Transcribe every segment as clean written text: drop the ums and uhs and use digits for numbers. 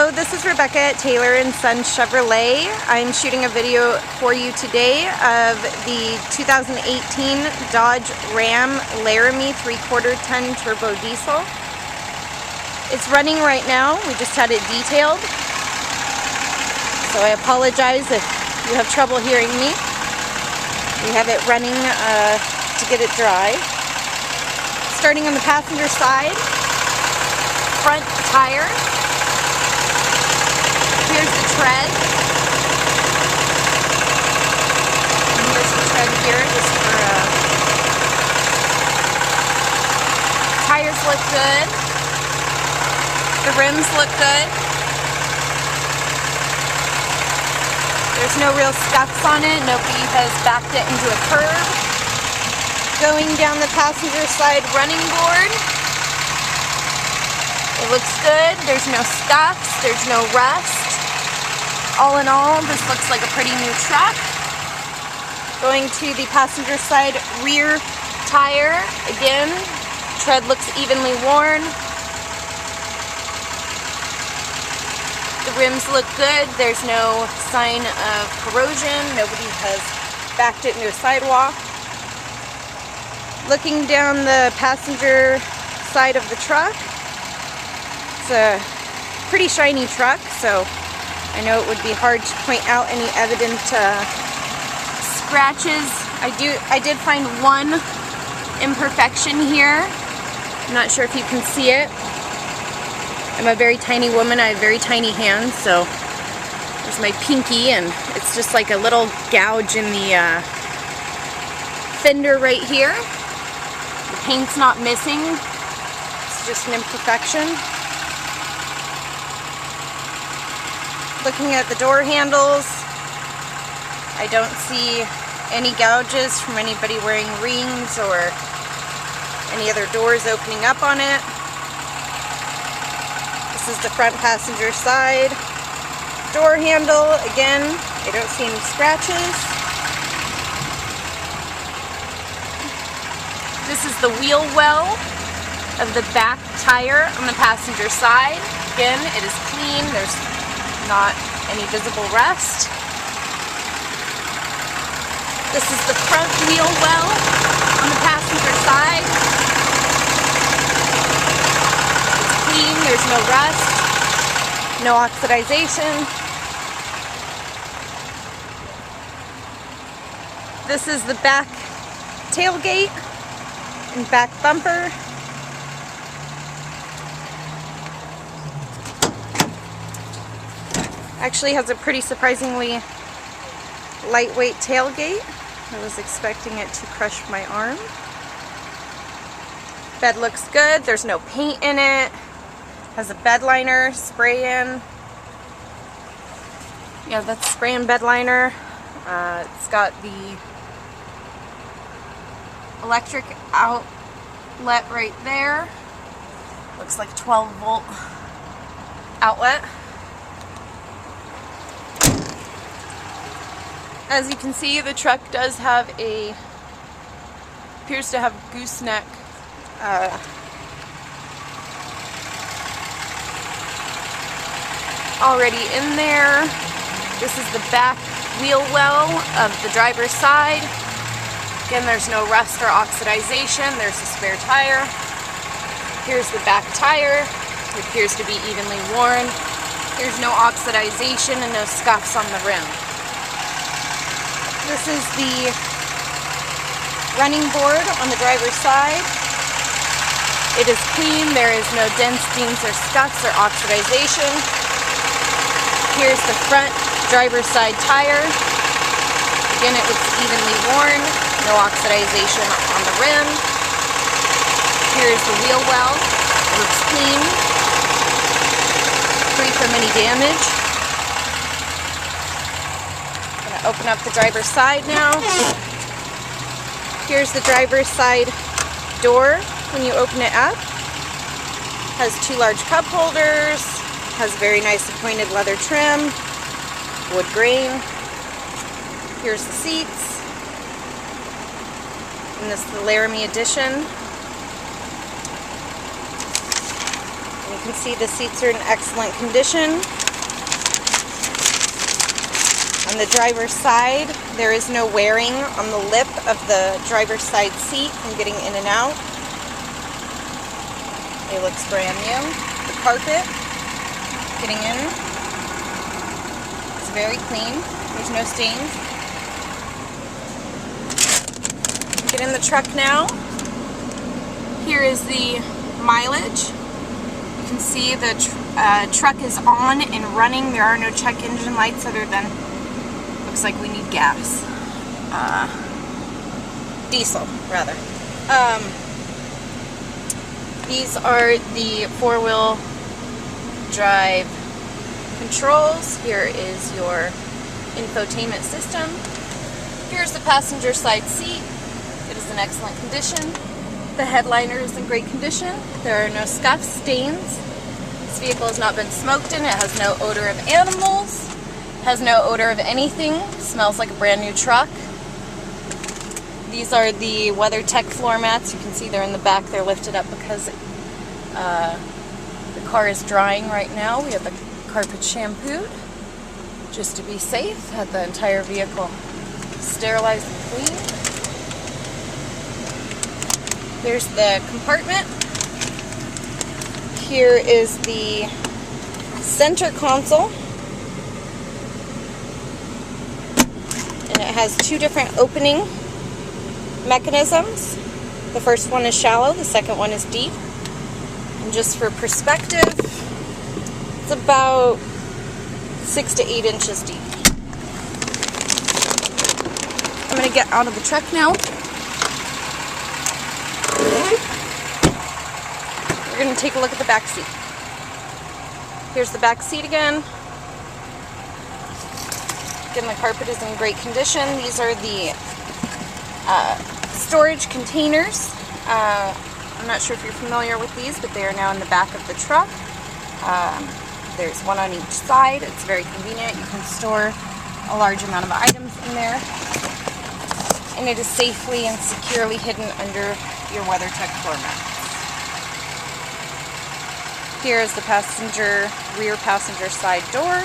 Hello, this is Rebecca at Taylor & Son Chevrolet. I'm shooting a video for you today of the 2018 Dodge Ram Laramie 3/4 ton turbo diesel. It's running right now. We just had it detailed. So I apologize if you have trouble hearing me. We have it running to get it dry. Starting on the passenger side, front tire. Here's the tread. And here's the tread here, just for tires look good. The rims look good. There's no real scuffs on it. Nobody has backed it into a curb. Going down the passenger side running board. It looks good. There's no scuffs. There's no rust. All in all, this looks like a pretty new truck. Going to the passenger side rear tire. Again, tread looks evenly worn. The rims look good. There's no sign of corrosion. Nobody has backed it into a sidewalk. Looking down the passenger side of the truck, it's a pretty shiny truck, so I know it would be hard to point out any evident scratches. I did find one imperfection here. I'm not sure if you can see it. I'm a very tiny woman. I have very tiny hands, so there's my pinky, and it's just like a little gouge in the fender right here. The paint's not missing. It's just an imperfection. Looking at the door handles, I don't see any gouges from anybody wearing rings or any other doors opening up on it. This is the front passenger side. Door handle, again, I don't see any scratches. This is the wheel well of the back tire on the passenger side. Again, it is clean. There's not any visible rust. This is the front wheel well on the passenger side. It's clean, there's no rust, no oxidization. This is the back tailgate and back bumper. Actually has a pretty surprisingly lightweight tailgate. I was expecting it to crush my arm. Bed looks good. There's no paint in it. Has a Bedliner spray in. Yeah, that's spray and Bedliner. It's got the electric outlet right there. Looks like a 12-volt outlet. As you can see, the truck does have appears to have gooseneck already in there. This is the back wheel well of the driver's side. Again, there's no rust or oxidization. There's a spare tire. Here's the back tire. It appears to be evenly worn. There's no oxidization and no scuffs on the rim. This is the running board on the driver's side. It is clean. There is no dents, dings, or scuffs or oxidization. Here's the front driver's side tire. Again, it looks evenly worn. No oxidization on the rim. Here's the wheel well. It looks clean. Free from any damage. Open up the driver's side now. Here's the driver's side door when you open it up. Has two large cup holders. Has very nice appointed leather trim. Wood grain. Here's the seats. And this is the Laramie edition. can see the seats are in excellent condition. On the driver's side, there is no wearing on the lip of the driver's side seat from getting in and out. It looks brand new. The carpet, getting in, it's very clean. There's no stains. Get in the truck now. Here is the mileage. You can see the truck is on and running. There are no check engine lights other than, looks like we need gas. Diesel, rather. These are the four-wheel drive controls. Here is your infotainment system. Here's the passenger side seat. It is in excellent condition. The headliner is in great condition. There are no scuffs, stains. This vehicle has not been smoked in. It has no odor of animals. Has no odor of anything. Smells like a brand new truck. These are the WeatherTech floor mats. You can see they're in the back. They're lifted up because the car is drying right now. We have the carpet shampooed just to be safe. Had the entire vehicle sterilized and cleaned. There's the compartment. Here is the center console. And it has two different opening mechanisms. The first one is shallow, the second one is deep. And just for perspective, it's about 6 to 8 inches deep. I'm going to get out of the truck now. We're going to take a look at the back seat. Here's the back seat again. Again, the carpet is in great condition. These are the storage containers. I'm not sure if you're familiar with these, but they are now in the back of the truck. There's one on each side. It's very convenient. You can store a large amount of items in there. And it is safely and securely hidden under your WeatherTech floor mat. Here is the rear passenger side door.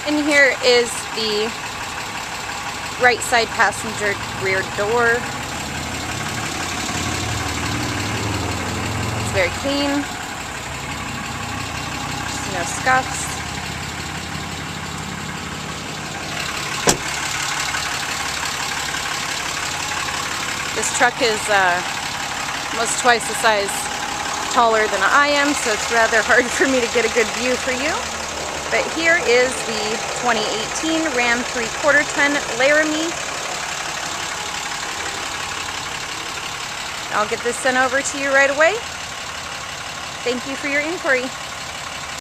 And here is the right side passenger rear door. It's very clean. No scuffs. This truck is almost twice the size taller than I am, so it's rather hard for me to get a good view for you. But here is the 2018 Ram 3/4 ton Laramie. I'll get this sent over to you right away. Thank you for your inquiry.